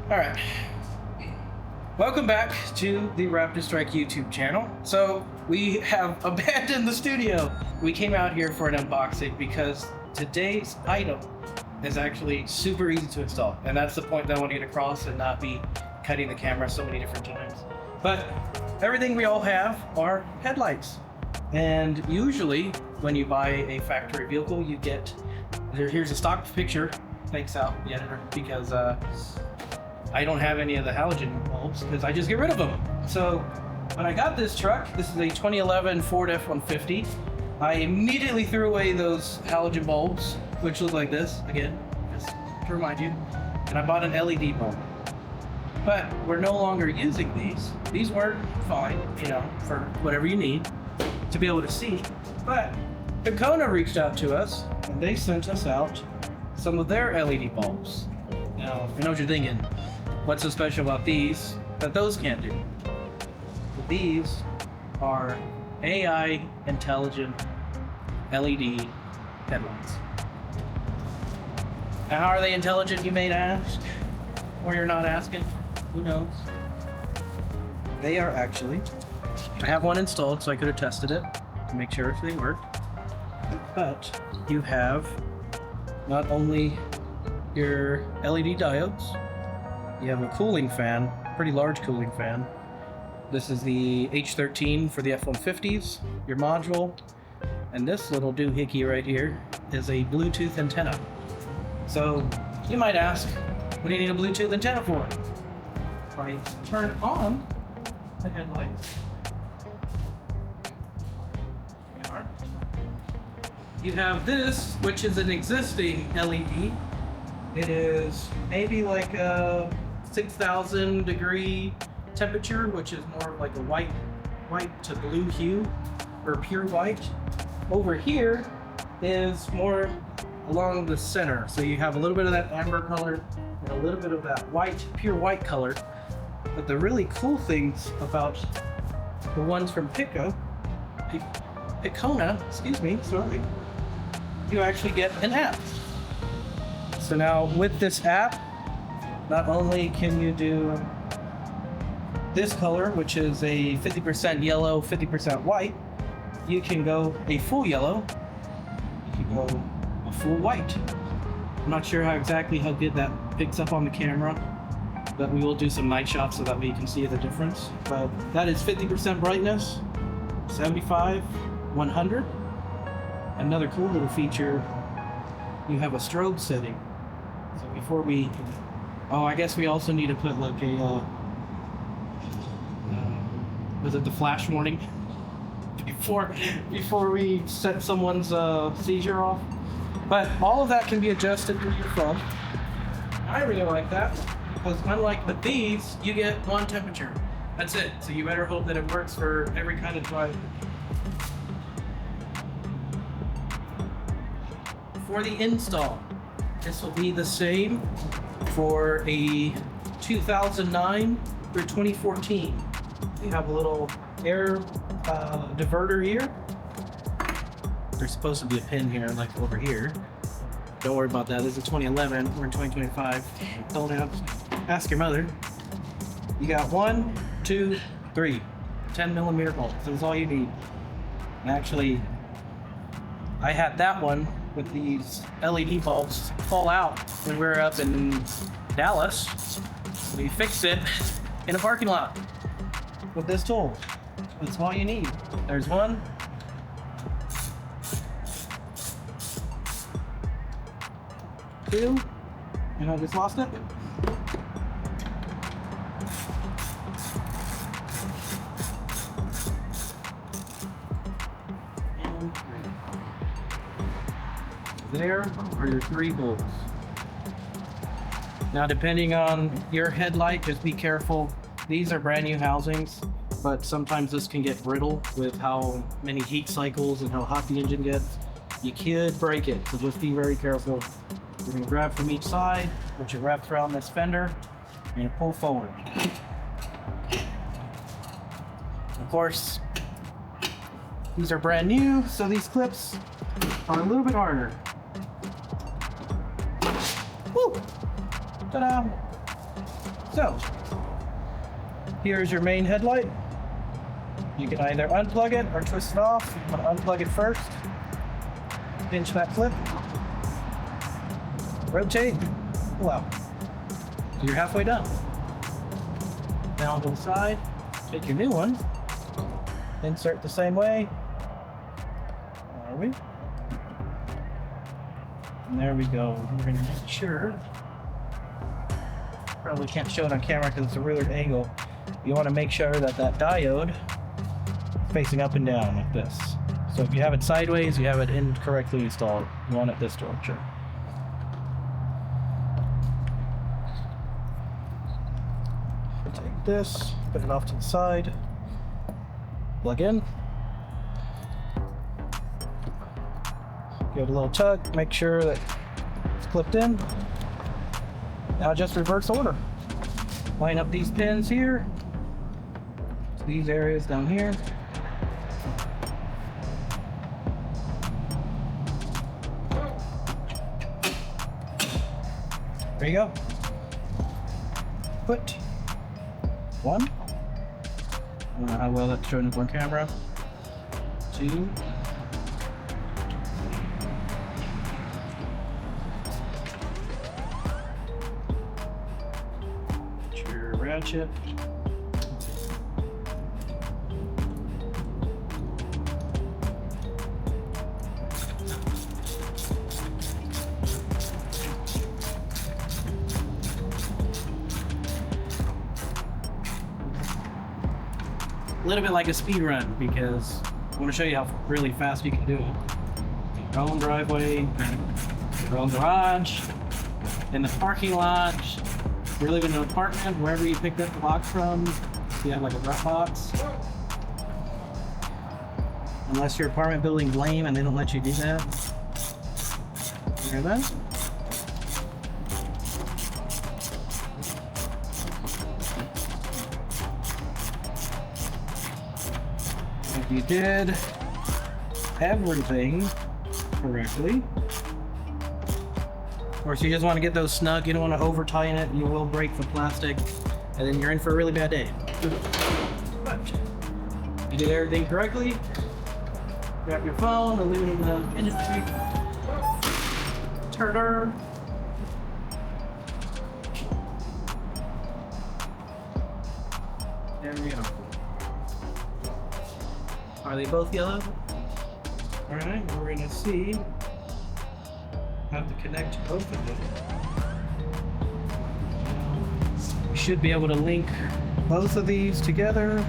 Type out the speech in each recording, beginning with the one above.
All right. Welcome back to the Raptor Strike YouTube channel. So we have abandoned the studio. We came out here for an unboxing because today's item is actually super easy to install. And that's the point that I want to get across and not be cutting the camera so many different times. But everything we all have are headlights. And usually when you buy a factory vehicle, you get, here's a stock picture. Thanks out the editor, because I don't have any of the halogen bulbs because I just get rid of them. So when I got this truck, this is a 2011 Ford F150. I immediately threw away those halogen bulbs, which look like this, again, just to remind you. And I bought an LED bulb. But we're no longer using these. These work fine, you know, for whatever you need to be able to see. But Pikona reached out to us and they sent us out some of their LED bulbs. Now, I know what you're thinking. What's so special about these that those can't do? But these are AI intelligent LED headlights. Now, how are they intelligent, you may ask? Or you're not asking? Who knows? They are actually, I have one installed so I could have tested it to make sure everything worked. But you have not only your LED diodes, you have a cooling fan, pretty large cooling fan. This is the H13 for the F150s, your module, and this little doohickey right here is a Bluetooth antenna. So you might ask, what do you need a Bluetooth antenna for? If I turn on the headlights, you have this, which is an existing LED. It is maybe like a 6,000 degree temperature, which is more like a white to blue hue, or pure white. Over here is more along the center. So you have a little bit of that amber color and a little bit of that white, pure white color. But the really cool things about the ones from Pikona, you actually get an app. So now with this app, not only can you do this color, which is a 50% yellow, 50% white, you can go a full yellow, you can go a full white. I'm not sure how good that picks up on the camera, but we will do some night shots so that we can see the difference. But that is 50% brightness, 75, 100. Another cool little feature, you have a strobe setting. So before we, I guess we also need to put like a, was it the flash warning? Before we set someone's seizure off. But all of that can be adjusted through your phone. I really like that because unlike with these, you get one temperature. That's it. So you better hope that it works for every kind of driver. For the install, this will be the same for a 2009 through 2014. You have a little air diverter here. There's supposed to be a pin here, like over here. Don't worry about that. This is 2011. We're in 2025. Don't ask your mother. You got 1, 2, 3, 10 millimeter bolts. That's all you need. And actually, I had that one with these LED bulbs fall out when we were up in Dallas. We fixed it in a parking lot with this tool. That's all you need. There's one. Two. And I just lost it. There are your 3 bolts. Now, depending on your headlight, just be careful. These are brand new housings, but sometimes this can get brittle with how many heat cycles and how hot the engine gets. You could break it, so just be very careful. You're gonna grab from each side, which you wrap around this fender, and you pull forward. Of course, these are brand new, so these clips are a little bit harder. Woo! Ta-da! So, here's your main headlight. You can either unplug it or twist it off. I'm gonna unplug it first. Pinch that clip. Rotate. Pull out. So you're halfway done. Now to the side. Take your new one. Insert the same way. Are we? And there we go. We're gonna make sure. Probably can't show it on camera because it's a weird angle. You want to make sure that that diode is facing up and down like this. So if you have it sideways, you have it incorrectly installed. You want it this direction. Take this, put it off to the side, plug in. Give it a little tug, make sure that it's clipped in. Now just reverse order. Line up these pins here to these areas down here. There you go. Put one. I don't know how well that's showing up on camera. Two. Ratchet. A little bit like a speed run because I want to show you how really fast you can do it. Your own driveway, your own garage, in the parking lot. You live in an apartment, wherever you picked up the box from, you have like a drop box. Unless your apartment building's lame and they don't let you do that. You hear that? If you did everything correctly, or if you just want to get those snug, you don't want to over tighten it, you will break the plastic, and then you're in for a really bad day. But you did everything correctly. Grab your phone, illuminate the industry. Turner. There we go. Are they both yellow? Alright, we're gonna see. Have to connect both of them. We should be able to link both of these together.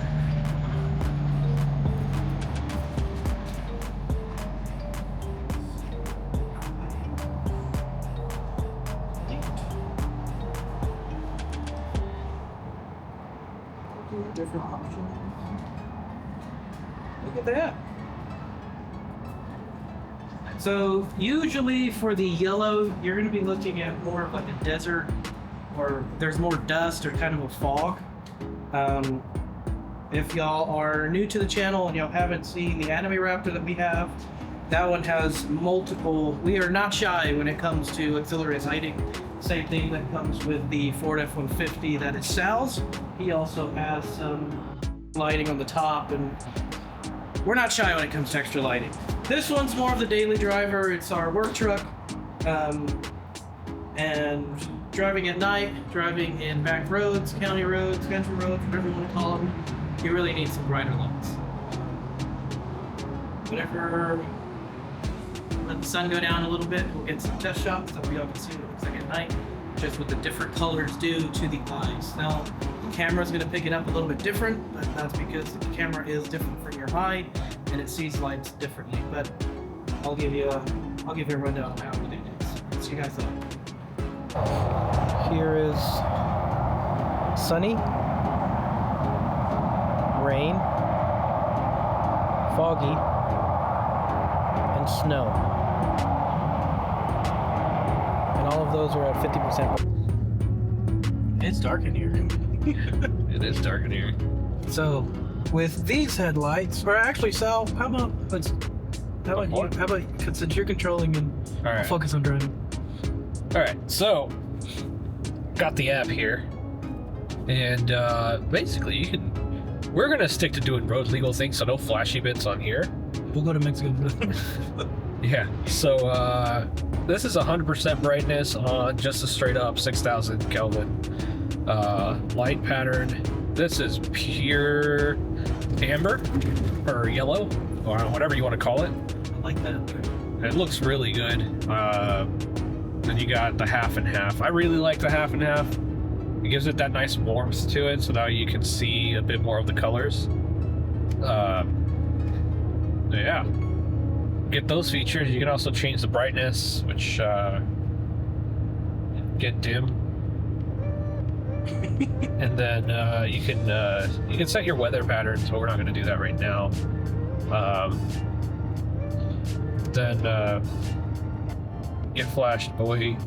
Different options. Look at that. So usually for the yellow, you're going to be looking at more of like a desert, or there's more dust or kind of a fog. If y'all are new to the channel and y'all haven't seen the anime Raptor that we have, that one has multiple. We are not shy when it comes to auxiliary lighting. Same thing that comes with the Ford F150 that is Sal's. He also has some lighting on the top, and we're not shy when it comes to extra lighting. This one's more of the daily driver. It's our work truck, and driving at night, driving in back roads, county roads, country roads, whatever you want to call them, you really need some brighter lights. Whatever, let the sun go down a little bit, we'll get some test shots so y'all can see what it looks like at night, just what the different colors do to the eyes. Now, the camera's going to pick it up a little bit different, but that's because the camera is different from your eye and it sees lights differently. But I'll give you a rundown of how we do this. See you guys later. Here is sunny, rain, foggy, and snow. And all of those are at 50%. It's dark in here. It is dark in here. So, with these headlights, or actually, Sal, how about since you're controlling and I'll focus on driving. All right, so got the app here. And basically, we're gonna stick to doing road legal things, so no flashy bits on here. We'll go to Mexico. Yeah. So this is 100% brightness on just a straight up 6,000 Kelvin light pattern. This is pure amber or yellow or whatever you want to call it. I like that. It looks really good. Then you got the half and half. I really like the half and half. It gives it that nice warmth to it, so now you can see a bit more of the colors. Yeah. Get those features. You can also change the brightness, which get dim. And then you can set your weather patterns, but we're not going to do that right now. Then get flashed, boy.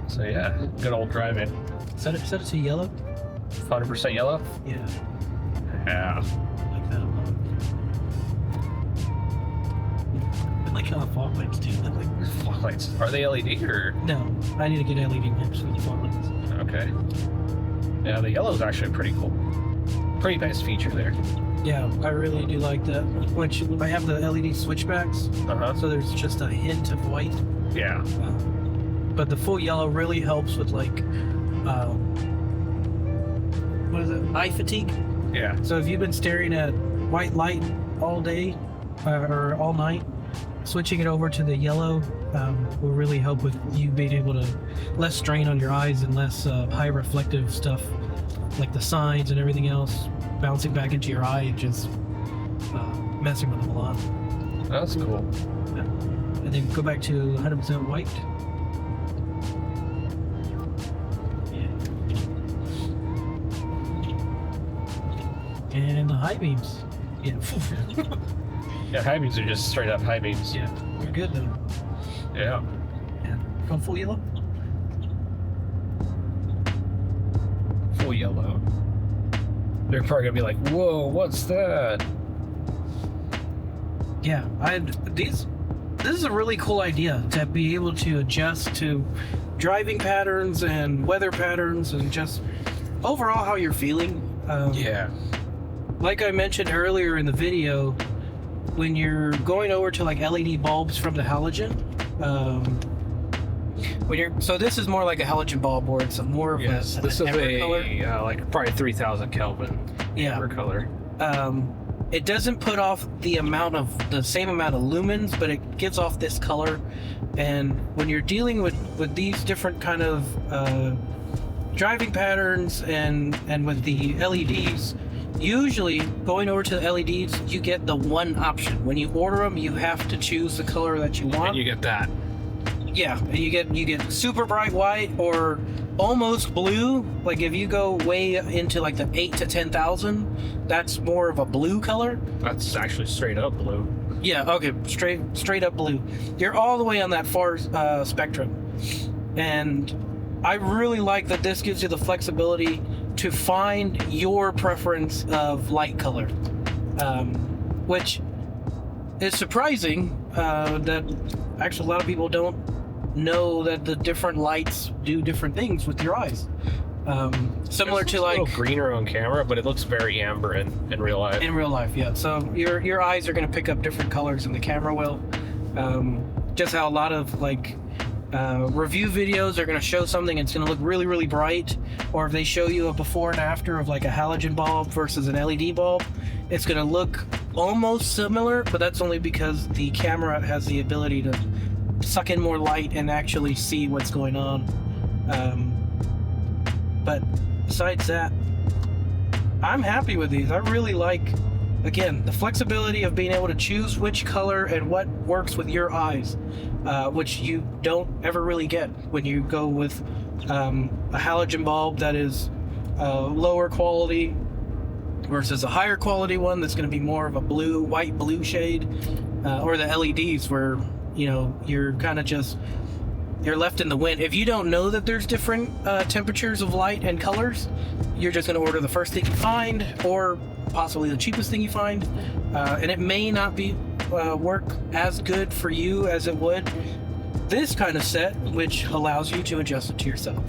So yeah, good old driving. Set it to yellow. 100% yellow. Yeah. Yeah. I like that a lot. I like how the foglights too. I like Foglights. Are they LED or? No, I need to get LED lamps for the foglights. Okay. Yeah, the yellow is actually pretty cool. Pretty nice feature there. Yeah, I really do like that. Which I have the LED switchbacks, so there's just a hint of white. Yeah. But the full yellow really helps with like, what is it? Eye fatigue. Yeah. So if you've been staring at white light all day or all night, switching it over to the yellow will really help with you being able to less strain on your eyes and less high reflective stuff like the signs and everything else bouncing back into your eye and just messing with them a lot. That's cool. Yeah. And then go back to 100% white. Yeah. And the high beams. Yeah. Yeah, high beams are just straight up high beams. Yeah, we're good though. Yeah. Yeah. Go full yellow. Full yellow. They're probably gonna be like, "Whoa, what's that?" Yeah, this is a really cool idea to be able to adjust to driving patterns and weather patterns and just overall how you're feeling. Yeah. Like I mentioned earlier in the video, when you're going over to like LED bulbs from the halogen, so this is more like a halogen bulb where it's more of Yes. This is amber color. like probably 3,000 Kelvin amber color. It doesn't put off the same amount of lumens, but it gives off this color. And when you're dealing with these different kind of driving patterns and with the LEDs, usually going over to the LEDs, you get the one option. When you order them, you have to choose the color that you want. And you get that. Yeah, and you get super bright white or almost blue. Like if you go way into like the 8 to 10,000, that's more of a blue color. That's actually straight up blue. Yeah, okay, straight up blue. You're all the way on that far spectrum. And I really like that this gives you the flexibility to find your preference of light color, which is surprising that actually a lot of people don't know that the different lights do different things with your eyes. Similar to like a little greener on camera, but it looks very amber in real life. In real life, yeah. So your eyes are going to pick up different colors than the camera will. Just how a lot of like review videos are going to show something and it's going to look really, really bright, or if they show you a before and after of like a halogen bulb versus an LED bulb, it's going to look almost similar, but that's only because the camera has the ability to suck in more light and actually see what's going on. But besides that, I'm happy with these. I really like, again, the flexibility of being able to choose which color and what works with your eyes, which you don't ever really get when you go with a halogen bulb that is lower quality versus a higher quality one that's going to be more of a white blue shade, or the LEDs where, you know, you're kind of just, you're left in the wind. If you don't know that there's different temperatures of light and colors, you're just going to order the first thing you find, or possibly the cheapest thing you find, and it may not be work as good for you as it would this kind of set, which allows you to adjust it to yourself.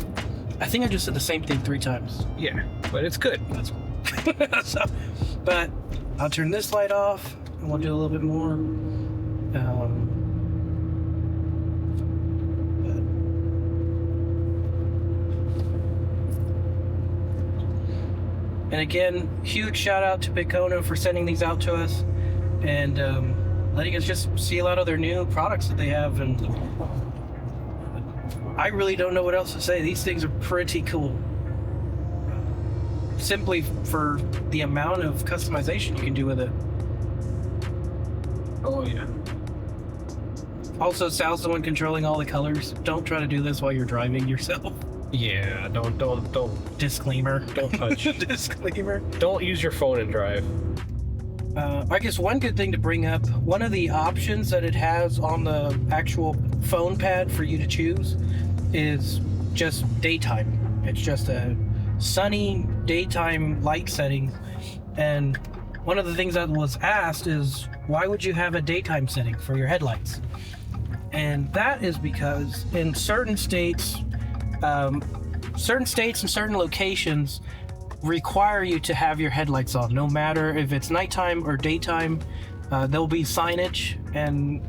I think I just said the same thing 3 times. Yeah, but it's good. So, but I'll turn this light off, and we'll do a little bit more. And again, huge shout out to Pikona for sending these out to us and letting us just see a lot of their new products that they have. And I really don't know what else to say. These things are pretty cool. Simply for the amount of customization you can do with it. Oh yeah. Also, Sal's the one controlling all the colors. Don't try to do this while you're driving yourself. Yeah, don't. Disclaimer. Don't touch. Disclaimer. Don't use your phone and drive. I guess one good thing to bring up, one of the options that it has on the actual phone pad for you to choose is just daytime. It's just a sunny daytime light setting. And one of the things that was asked is, why would you have a daytime setting for your headlights? And that is because in certain states and certain locations require you to have your headlights on, no matter if it's nighttime or daytime. There'll be signage, and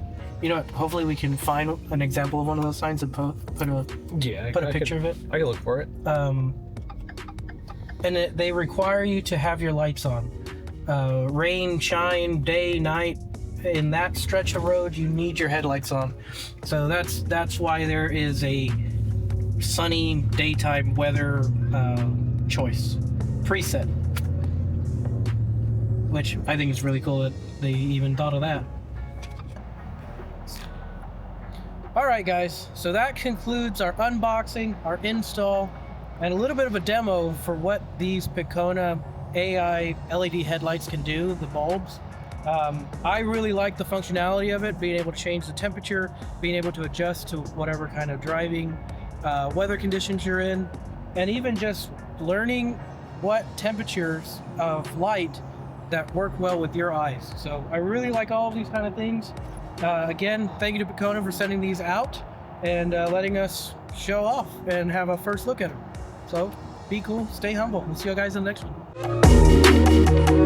you know, hopefully we can find an example of one of those signs and put a picture of it. I can look for it. And they require you to have your lights on, rain, shine, day, night. In that stretch of road, you need your headlights on. So that's why there is a sunny daytime weather choice preset, which I think is really cool that they even thought of that. All right, guys, so that concludes our unboxing, our install, and a little bit of a demo for what these Pikona A.I LED headlights can do, the bulbs. I really like the functionality of it, being able to change the temperature, being able to adjust to whatever kind of driving weather conditions you're in, and even just learning what temperatures of light that work well with your eyes. So I really like all of these kind of things. Again, thank you to Pikona for sending these out and letting us show off and have a first look at them. So be cool, stay humble. We'll see you guys in the next one.